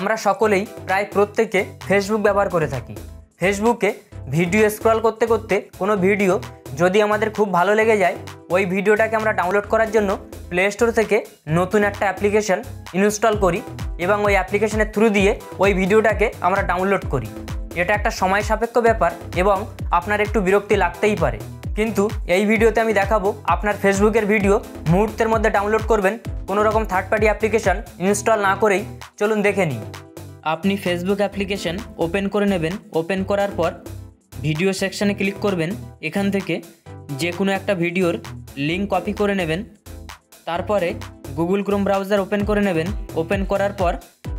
আমরা সকলেই প্রায় প্রত্যেকে ফেসবুক ব্যবহার করে থাকি। ফেসবুকে ভিডিও স্ক্রল করতে করতে কোনো ভিডিও যদি আমাদের খুব ভালো লেগে যায়, ওই ভিডিওটাকে আমরা ডাউনলোড করার জন্য প্লে স্টোর থেকে নতুন একটা অ্যাপ্লিকেশন ইনস্টল করি এবং ওই অ্যাপ্লিকেশনের থ্রু দিয়ে ওই ভিডিওটাকে আমরা ডাউনলোড করি। এটা একটা সময় সাপেক্ষ ব্যাপার এবং আপনার একটু বিরক্তি লাগতেই পারে, কিন্তু এই ভিডিওতে আমি দেখাবো আপনার ফেসবুকের ভিডিও মুহূর্তের মধ্যে ডাউনলোড করবেন কোনো রকম থার্ড পার্টি অ্যাপ্লিকেশন ইনস্টল না করেই। চলুন দেখে নিই। আপনি ফেসবুক অ্যাপ্লিকেশন ওপেন করে নেবেন। ওপেন করার পর ভিডিও সেকশানে ক্লিক করবেন। এখান থেকে যে কোনো একটা ভিডিওর লিঙ্ক কপি করে নেবেন। তারপরে গুগল ক্রোম ব্রাউজার ওপেন করে নেবেন। ওপেন করার পর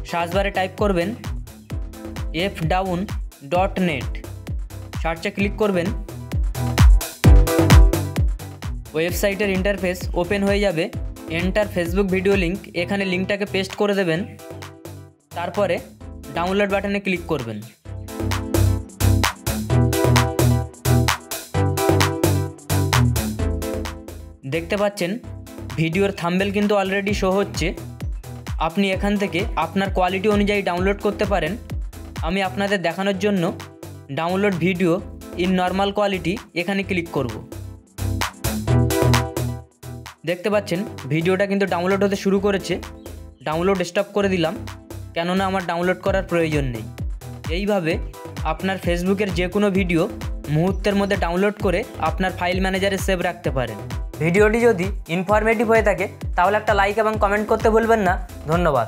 সার্চ বারে টাইপ করবেন fdown.net, সার্চে ক্লিক করবেন। ওয়েবসাইটের ইন্টারফেস ওপেন হয়ে যাবে। এন্টার ফেসবুক ভিডিও লিঙ্ক, এখানে লিঙ্কটাকে পেস্ট করে দেবেন। তারপরে ডাউনলোড বাটনে ক্লিক করবেন। দেখতে পাচ্ছেন ভিডিওর থাম্বনেল কিন্তু অলরেডি শো হচ্ছে। আপনি এখান থেকে আপনার কোয়ালিটি অনুযায়ী ডাউনলোড করতে পারেন। আমি আপনাদের দেখানোর জন্য download video in normal quality এখানে ক্লিক করব। দেখতে পাচ্ছেন ভিডিওটা কিন্তু ডাউনলোড হতে শুরু করেছে। ডাউনলোড স্টপ করে দিলাম, কেননা আমার ডাউনলোড করার প্রয়োজন নেই। এইভাবে আপনার ফেসবুকের যে কোনো ভিডিও মুহূর্তের মধ্যে ডাউনলোড করে আপনার ফাইল ম্যানেজারে সেভ রাখতে পারেন। ভিডিওটি যদি ইনফরমেটিভ হয়ে থাকে তাহলে একটা লাইক এবং কমেন্ট করতে ভুলবেন না। ধন্যবাদ।